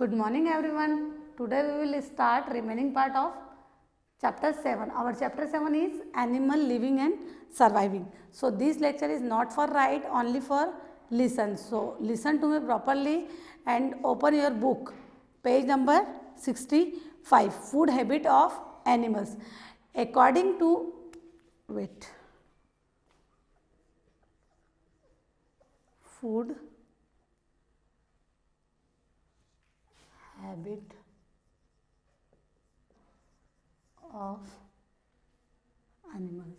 Good morning everyone. Today we will start remaining part of chapter 7. Our chapter 7 is animal living and surviving. So this lecture is not for write, only for listen. So listen to me properly and open your book. Page number 65. Food habit of animals. According to food habit of animals.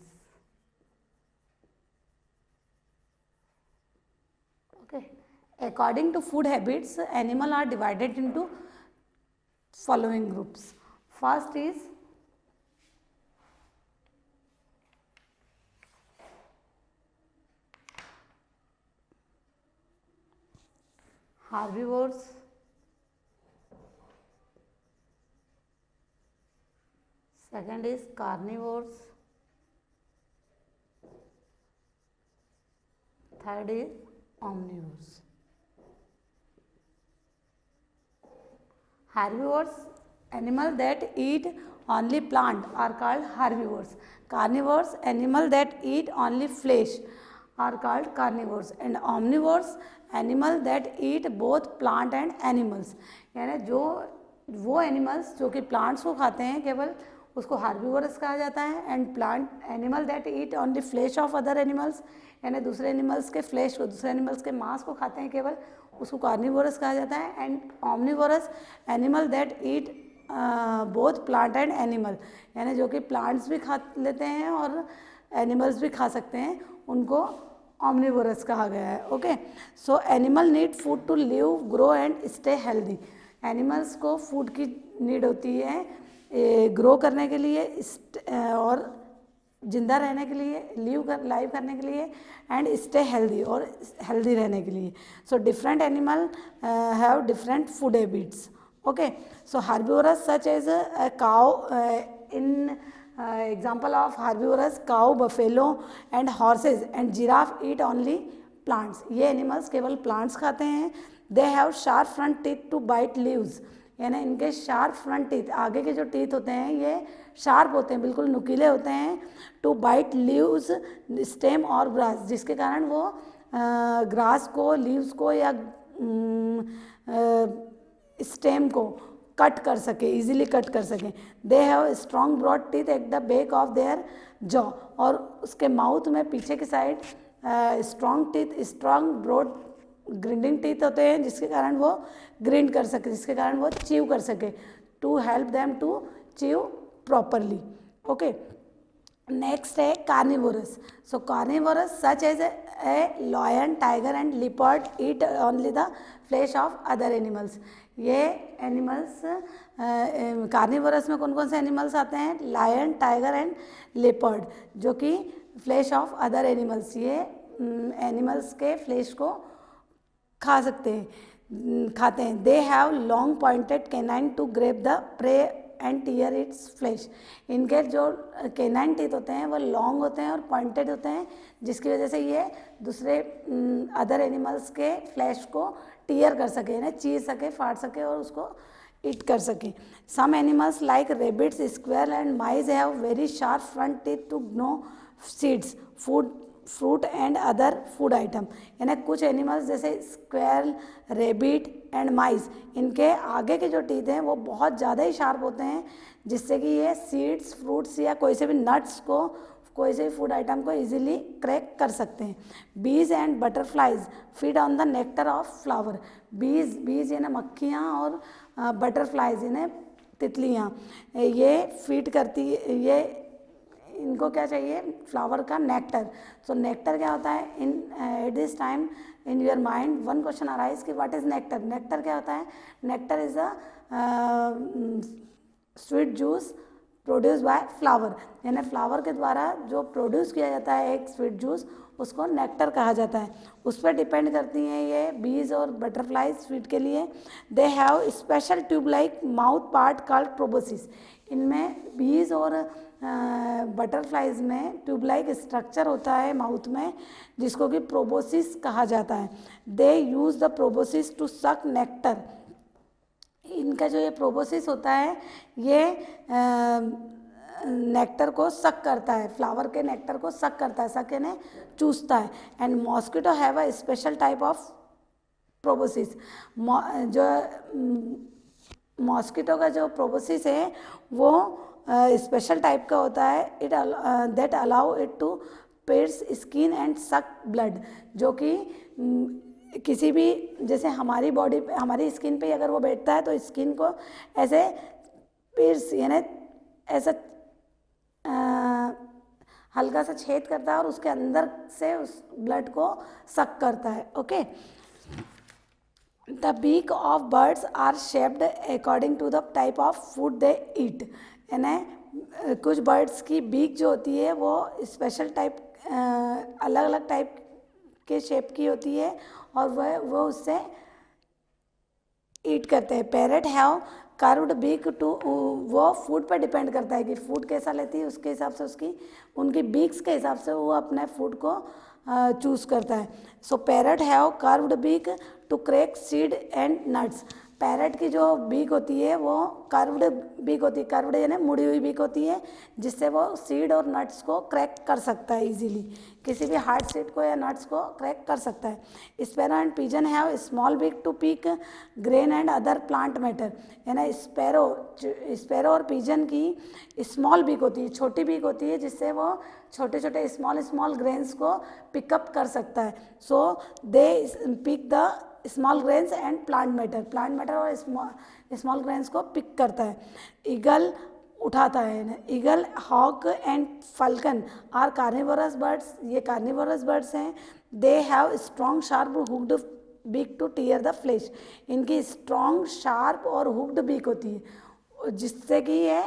Okay. According to food habits, animals are divided into following groups. First is herbivores. Second is carnivores. Third is omnivores. Herbivores, animals that eat only plant are called herbivores. Carnivores, animals that eat only flesh are called carnivores. And omnivores, animals that eat both plant and animals. यानी जो वो animals जो कि plants को खाते हैं केवल उसको हार्बीवोरस कहा जाता है. And plant animal that eat on the flesh of other animals, यानी दूसरे एनिमल्स के फ्लैश को, दूसरे एनिमल्स के मांस को खाते हैं केवल, उसको कार्निवोरस कहा जाता है. And omnivorous, animal that eat both plant and animal, यानी जो कि प्लांट्स भी खा लेते हैं और एनिमल्स भी खा सकते हैं, उनको ऑमनिवोरस कहा गया है. Okay. So animal need food to live, grow and stay healthy. Animals को फूड की नीड होती है ग्रो करने के लिए और जिंदा रहने के लिए, लाइव करने के लिए, एंड स्टे हेल्दी, और हेल्दी रहने के लिए. So different animal have different food habits. Okay. So herbivorous such as cow, in example of herbivorous cow, buffalo and horses and giraffe eat only plants. ये animals केवल plants खाते हैं. They have sharp front teeth to bite leaves, यानी इनके sharp front teeth, आगे के जो teeth होते हैं ये शार्प होते हैं, बिल्कुल नुकीले होते हैं. टू बाइट लीव्स, स्टेम और ग्रास, जिसके कारण वो ग्रास को, लीव्स को या स्टेम को कट कर सके, इजीली कट कर सकें. They have strong broad teeth at the back of their jaw, और उसके माउथ में पीछे की side strong teeth, strong broad grinding teeth होते हैं, जिसके कारण वो ग्रिंड कर सके, जिसके कारण वो च्यू कर सके. To help them to chew properly. Okay. Next है carnivorous. So carnivorous such as a lion, tiger and leopard eat only the flesh of other animals. ये एनिमल्स कार्निवोरस में कौन कौन से एनिमल्स आते हैं? लायन, टाइगर एंड लेपर्ड, जो कि फ्लैश ऑफ अदर एनिमल्स, ये एनिमल्स के फ्लैश को खाते हैं. They have long pointed canine to grip the prey and tear its flesh. इनके जो कैनाइन टीथ होते हैं वो लॉन्ग होते हैं और पॉइंटेड होते हैं, जिसकी वजह से ये दूसरे अदर एनिमल्स के फ्लैश को टीयर कर सके, यानी चीर सके, फाड़ सके और उसको ईट कर सके. Some animals like rabbits, squirrel and mice have very sharp front teeth to gnaw seeds, fruit and other food item. यानी कुछ एनिमल्स जैसे स्क्वेरल, रेबिट एंड माइस, इनके आगे के जो टीथ हैं वो बहुत ज़्यादा ही शार्प होते हैं, जिससे कि ये सीड्स, फ्रूट्स या कोई से भी नट्स को, कोई से भी फूड आइटम को इजीली क्रैक कर सकते हैं. बीज and butterflies feed on the nectar of flower. बीज यानी मक्खियाँ, और बटरफ्लाइज यानी तितलियाँ, ये फीड करती, ये इनको क्या चाहिए? फ्लावर का नेक्टर. सो नेक्टर क्या होता है? In at this time in your mind one question arise कि व्हाट इज नेक्टर. नेक्टर क्या होता है? Nectar is a sweet juice produce by flower, यानी फ्लावर के द्वारा जो प्रोड्यूस किया जाता है एक स्वीट जूस, उसको नेक्टर कहा जाता है. उस पर डिपेंड करती हैं ये बीज और बटरफ्लाइज स्वीट के लिए. They have special tube like mouth part called proboscis. इनमें बीज और बटरफ्लाइज में ट्यूब लाइक स्ट्रक्चर होता है माउथ में, जिसको कि प्रोबोसिस कहा जाता है. They use the proboscis to suck nectar इनका जो ये प्रोबोसिस होता है ये नेक्टर को सक करता है, फ्लावर के नेक्टर को सक करता है, सक यानी चूसता है। And mosquito have a special type of proboscis. जो मॉस्किटो का जो प्रोबोसिस है वो स्पेशल टाइप का होता है। It that allow it to pierce skin and suck blood, जो कि किसी भी, जैसे हमारी बॉडी पे, हमारी स्किन पे अगर वो बैठता है तो स्किन को ऐसे पियर्स यानी ऐसा हल्का सा छेद करता है और उसके अंदर से उस ब्लड को सक करता है। Okay, the beak of birds are shaped according to the type of food they eat. यानी कुछ बर्ड्स की बीक जो होती है वो स्पेशल टाइप, अलग अलग टाइप के शेप की होती है और वो उससे ईट करते हैं। Parrot have curved beak too, वो फूड पर डिपेंड करता है कि फूड कैसा लेती है, उसके हिसाब से उसकी उनकी बीक्स के हिसाब से वो अपने फूड को चूज़ करता है। So parrot have curved beak to crack seed and nuts. Parrot की जो बीक होती है वो कर्व्ड बीक होती है, कर्व्ड यानी मुड़ी हुई बीक होती है, जिससे वो सीड और नट्स को क्रैक कर सकता है इजीली, किसी भी हार्ड सीड को या नट्स को क्रैक कर सकता है। Sparrow and pigeon have small beak to pick grain and other plant matter. यानी स्पैरो और पिजन की स्मॉल बीक होती है, छोटी बीक होती है, जिससे वो छोटे छोटे स्मॉल ग्रेन्स को पिकअप कर सकता है। So they pick the small grains and plant matter और स्मॉल ग्रेन्स को पिक करता है। ईगल उठाता है। Eagle, hawk and falcon are carnivorous birds. ये कार्निवोरस बर्ड्स हैं। They have strong sharp hooked beak to tear the flesh. इनकी strong sharp और हुक्ड बीक होती है, जिससे कि ये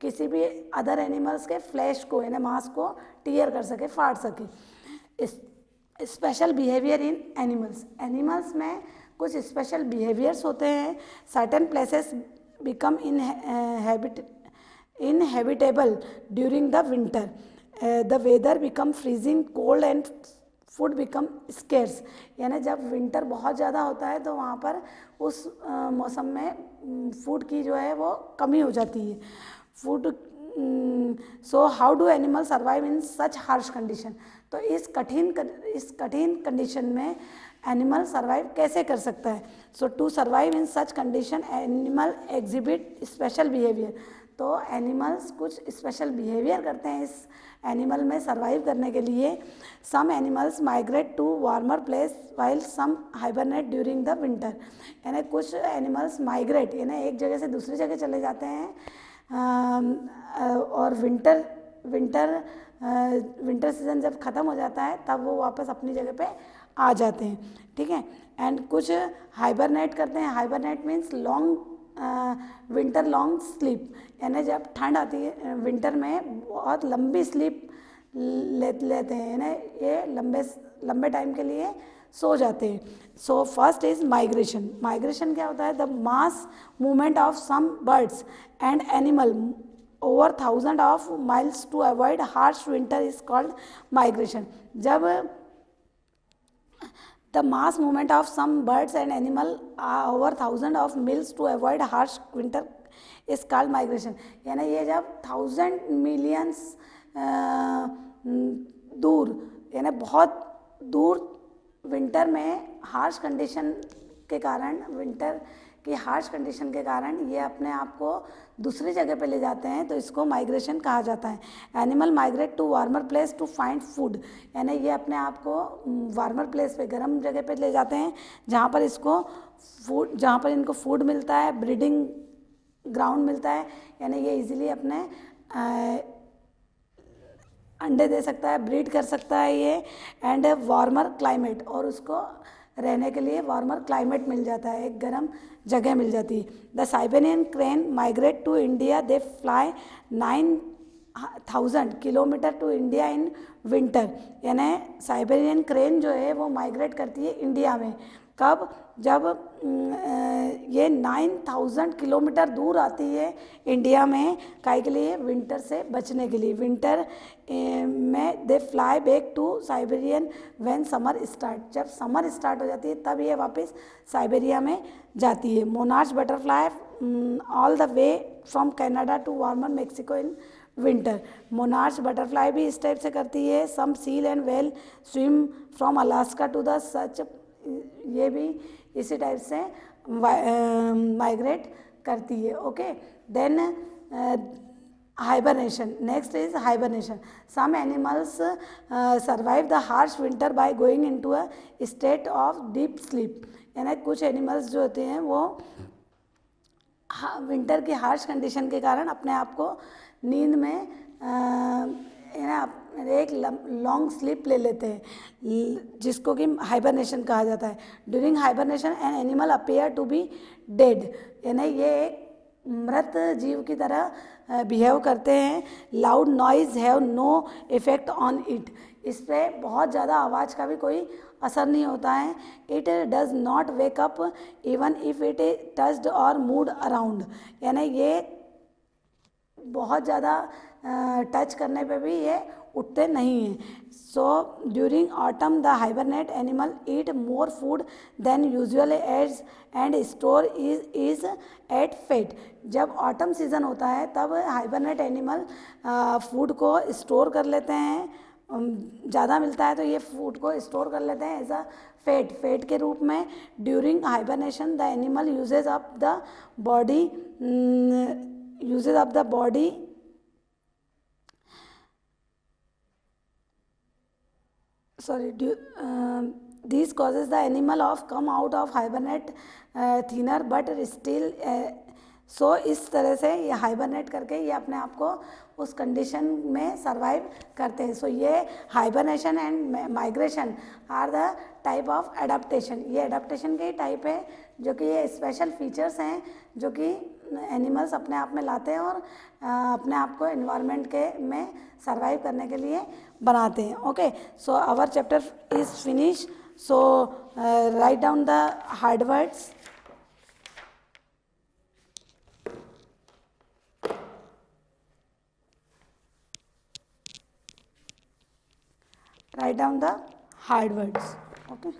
किसी भी अदर एनिमल्स के फ्लैश को यानी मांस को टीयर कर सके, फाड़ सके। Special behaviour in animals. Animals में कुछ स्पेशल बिहेवियर्स होते हैं। Certain places become inhabitable during the winter. The weather become freezing cold and food become scarce. यानी जब विंटर बहुत ज़्यादा होता है तो वहाँ पर उस मौसम में फूड की जो है वो कमी हो जाती है। Food so how do animal survive in such harsh condition. तो इस कठिन कंडीशन में एनिमल सर्वाइव कैसे कर सकता है। So to survive in such condition animal exhibit special behaviour. तो एनिमल्स कुछ स्पेशल बिहेवियर करते हैं इस एनिमल में सर्वाइव करने के लिए। Some animals migrate to warmer place while some hibernate during the winter. यानी कुछ एनिमल्स माइग्रेट यानी एक जगह से दूसरी जगह चले जाते हैं और विंटर सीजन जब ख़त्म हो जाता है तब वो वापस अपनी जगह पे आ जाते हैं। ठीक है। एंड कुछ हाइबरनेट करते हैं। Hibernate means long winter long sleep. यानी जब ठंड आती है विंटर में बहुत लंबी स्लीप लेते हैं, यानी ये लंबे टाइम के लिए सो जाते हैं। So first is migration. Migration क्या होता है? The mass movement of some birds and animal over 1000 of miles to avoid harsh winter is called migration. जब the mass movement of some birds and animal over 1000 of miles to avoid harsh winter is called migration. यानी ये जब 1000 millions दूर यानी बहुत दूर winter में harsh condition के कारण, विंटर कि हार्श कंडीशन के कारण ये अपने आप को दूसरी जगह पे ले जाते हैं, तो इसको माइग्रेशन कहा जाता है। Animal migrate to warmer place to find food. यानी ये अपने आप को वार्मर प्लेस पे, गर्म जगह पे ले जाते हैं जहाँ पर इनको फूड मिलता है, ब्रीडिंग ग्राउंड मिलता है। यानी ये इजीली अपने अंडे दे सकता है, ब्रीड कर सकता है ये। एंड वार्मर क्लाइमेट, और उसको रहने के लिए वार्मर क्लाइमेट मिल जाता है, एक गर्म जगह मिल जाती है। The Siberian crane migrate to India. They fly 9000 kilometre to India in winter. यानी साइबेरियन क्रेन जो है वो माइग्रेट करती है इंडिया में। कब? जब ये 9000 किलोमीटर दूर आती है इंडिया में, काहे के लिए? विंटर से बचने के लिए। विंटर में they fly back to Siberian when summer start. जब समर स्टार्ट हो जाती है तब ये वापस साइबेरिया में जाती है। Monarch butterfly all the way from Canada to warmer Mexico in winter. Monarch butterfly भी इस टाइप से करती है. Some seal and whale swim from Alaska to the such, ये भी इसी टाइप से माइग्रेट करती है. Okay, then hibernation. Next is hibernation. Some animals survive the harsh winter by going into a state of deep sleep. यानी कुछ animals जो होते हैं वो विंटर की हार्श कंडीशन के कारण अपने आप को नींद में एक लॉन्ग स्लीप ले लेते हैं, जिसको कि हाइबरनेशन कहा जाता है. During hibernation an animal appear to be dead. यानी ये एक मृत जीव की तरह बिहेव करते हैं. Loud noise have no effect on it. इस पर बहुत ज़्यादा आवाज़ का भी कोई असर नहीं होता है. It does not wake up even if it touched और मूड अराउंड. यानी ये बहुत ज़्यादा टच करने पे भी ये उठते नहीं हैं. So during autumn the hibernate animal eat more food than usual as and store is at fat. जब ऑटम सीज़न होता है तब हाइबरनेट एनिमल फूड को स्टोर कर लेते हैं. ज़्यादा मिलता है तो ये फूड को स्टोर कर लेते हैं एज अ फेट के रूप में. During hibernation the animal uses up the body this causes the animal of come out of hibernate thinner but still सो इस तरह से ये हाइबरनेट करके ये अपने आप को उस कंडीशन में सर्वाइव करते हैं. सो ये hibernation and migration are the type of adaptation. ये एडाप्टेशन के ही टाइप है जो कि ये स्पेशल फीचर्स हैं जो कि एनिमल्स अपने आप में लाते हैं और अपने आप को एनवायरनमेंट के में सर्वाइव करने के लिए बनाते हैं. Okay, so our chapter is finish. So write down the hard words. Write down the hard words. Okay.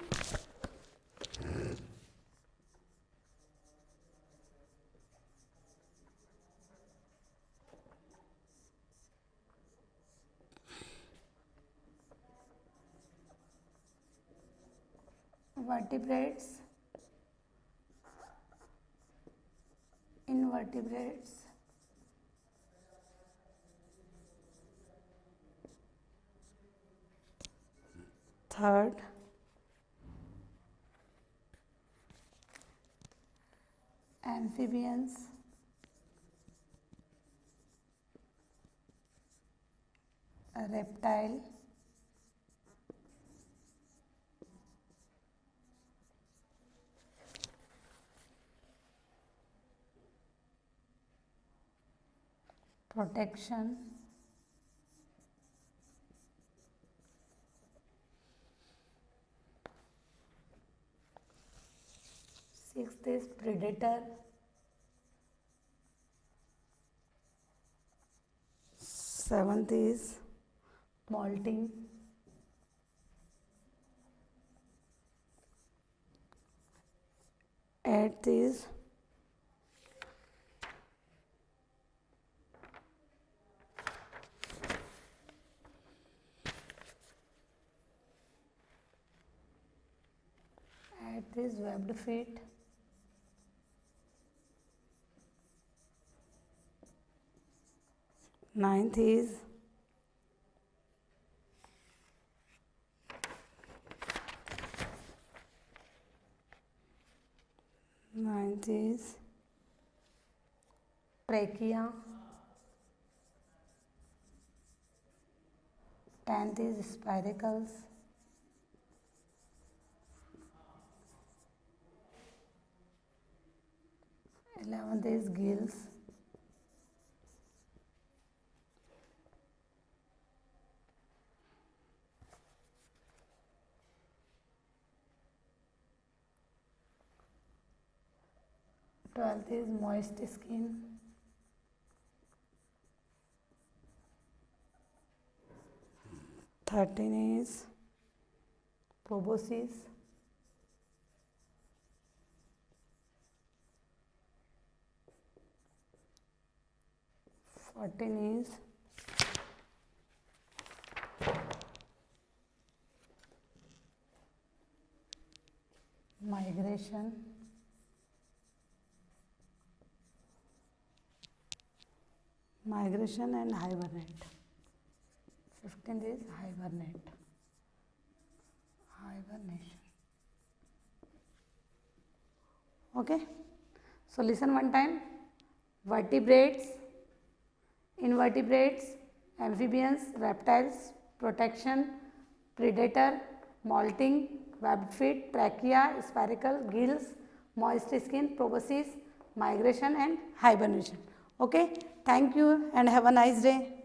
Vertebrates, invertebrates, third, amphibians, a reptile, protection, sixth is predator, seventh is molting, eighth is webbed feet, ninth is trachea, 10th is spiracles, 11th is gills, 12th is moist skin, 13th is proboscis, 14th 14 is migration, and hibernate. 15th is hibernation. Okay, so listen one time. Vertebrates, invertebrates, amphibians, reptiles, protection, predator, molting, webbed feet, trachea, spherical, gills, moist skin, proboscis, migration and hibernation. Okay, thank you and have a nice day.